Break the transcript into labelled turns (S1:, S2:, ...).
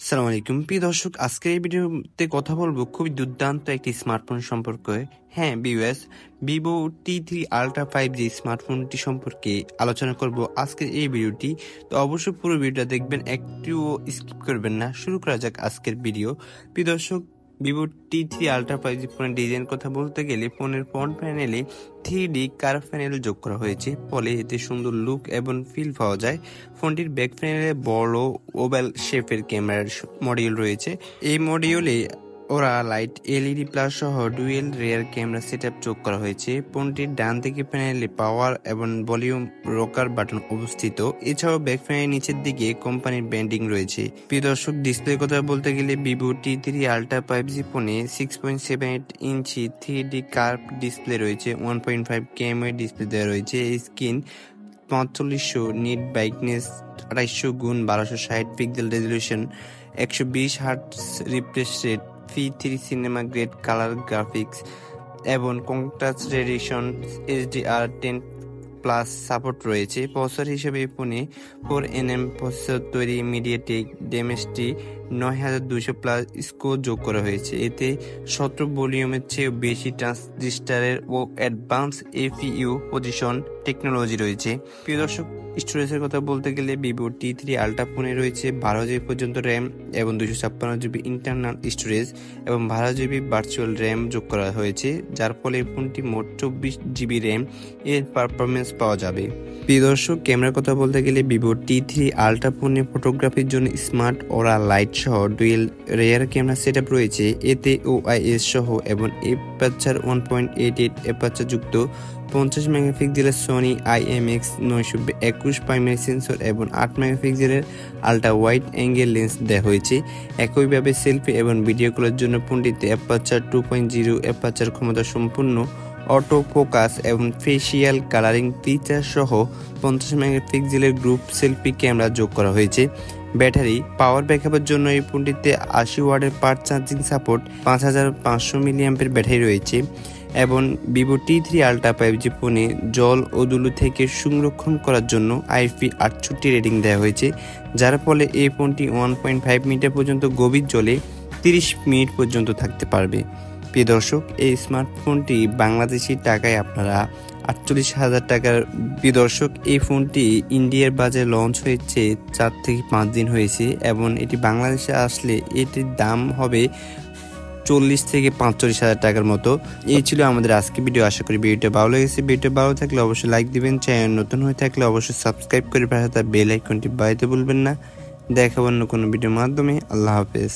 S1: আসসালামু আলাইকুম প্রিয় দর্শক, আজকের এই ভিডিওতে কথা বলবো খুবই দুর্দান্ত একটি স্মার্টফোন সম্পর্কে। হ্যাঁ viewers, Vivo T3 ultra 5G স্মার্টফোনটি সম্পর্কে আলোচনা করব আজকের এই ভিডিওটি। তো অবশ্যই পুরো ভিডিওটা দেখবেন, একটুও স্কিপ করবেন না। শুরু করা যাক আজকের ভিডিও। প্রিয় দর্শক, ভিভো T3 আলট্রা 5G ফোনের ডিজাইন কথা বলতে গেলে ফোনের ফ্রন্ট প্যানেলে 3D কার্ভ প্যানেল যোগ করা হয়েছে, ফলে এতে সুন্দর লুক এবং ফিল পাওয়া যায়। ফোনটির ব্যাক প্যানেলে বড় ওভাল শেপের ক্যামেরার মডিউল রয়েছে। এই মডিউলে ওরা লাইট এলইডি প্লাস সহ ডুয়েল রেয়ার ক্যামেরা সেটআপ যোগ করা হয়েছে। ফোনটির ডান দিকে প্যানেলে পাওয়ার এবং ভলিউম রকার বাটন অবস্থিত। এছাড়াও ব্যাক প্যানেলের নিচের দিকে কোম্পানির ব্র্যান্ডিং রয়েছে। প্রিয় দর্শক, ডিসপ্লের কথা বলতে গেলে ভিভো T3 আলট্রা 5G ফোনে 6.78 ইঞ্চি 3D কার্ভ ডিসপ্লে রয়েছে। 1.5K ডিসপ্লে দেওয়া রয়েছে। Screen 4500 nits brightness, 2800x1260 pixel resolution, 120 hertz refresh rate, V3 cinema grade colour graphics এবং contrast radiation HDR10 plus support রয়েছে। প্রসেসর হিসেবে ফোনে 4nm প্রসেসর তৈরি MediaTek ডেমেস্টি 9200 plus score যোগ করা হয়েছে। এতে 17 ভলিউমের চেয়ে বেশি ট্রানজিস্টারের ও অ্যাডভান্স APU পজিশন টেকনোলজি রয়েছে। প্রিয় দর্শক, স্টোরেজের কথা বলতে গেলে ভিভো T3 আলট্রা ফোনে রয়েছে 12GB পর্যন্ত র্যাম এবং 256GB ইন্টারনাল স্টোরেজ এবং 12GB ভার্চুয়াল র্যাম যোগ করা হয়েছে, যার ফলে ফোনটি মোট 24GB র্যাম এর পারফরমেন্স পাওয়া যাবে। প্রিয় দর্শক, ক্যামেরার কথা বলতে গেলে ভিভো T3 আলট্রা ফোনে ফটোগ্রাফির জন্য স্মার্ট ওরা লাইট সহ ডুয়েল রেয়ার ক্যামেরা সেটআপ রয়েছে। এতে OIS সহ এবং অ্যাপারচার 1.88 অ্যাপারচার যুক্ত 50 মেগাপিক্সেলের সোনি IMX 921 প্রাইমারি সেন্সর এবং 8 মেগাপিক্সেলের আলট্রা ওয়াইড অ্যাঙ্গেল লেন্স দেওয়া হয়েছে। একইভাবে সেলফি এবং ভিডিও কলের জন্য ফোনটিতে অ্যাপারচার 2.0 অ্যাপারচার ক্ষমতা সম্পূর্ণ অটো ফোকাস এবং ফেসিয়াল কালারিং ফিচার সহ 50 মেগাপিক্সেলের গ্রুপ সেলফি ক্যামেরা যোগ করা হয়েছে। ব্যাটারি পাওয়ার ব্যাকআপের জন্য এই ফোনটিতে 80 ওয়াটের ফাস্ট চার্জিং সাপোর্ট, 5500 মিলিঅ্যাম্পের ব্যাটারি রয়েছে এবং ভিভো T3 আলট্রা 5G ফোনে জল ও ধুলো থেকে সংরক্ষণ করার জন্য IP68 রেটিং দেওয়া হয়েছে, যার ফলে এই ফোনটি 1.5 মিটার পর্যন্ত গভীর জলে 30 মিনিট পর্যন্ত থাকতে পারবে। প্রিয় দর্শক, এই স্মার্টফোনটি বাংলাদেশি টাকায় আপনারা 48,000 টাকার। প্রিয় দর্শক, এই ফোনটি ইন্ডিয়ার বাজারে লঞ্চ হয়েছে 4 থেকে 5 দিন হয়েছে এবং এটি বাংলাদেশে আসলে এটির দাম হবে 40 থেকে 45,000 টাকার মতো। এই ছিল আমাদের আজকে ভিডিও। আশা করি ভিডিওটা ভালো লেগেছে। ভিডিওটা ভালো থাকলে অবশ্যই লাইক দিবেন, চ্যানেল নতুন হয়ে থাকলে অবশ্যই সাবস্ক্রাইব করে পাশে থাকা বেল আইকনটি বাজাতে ভুলবেন না। দেখাবো অন্য কোনো ভিডিওর মাধ্যমে। আল্লাহ হাফেজ।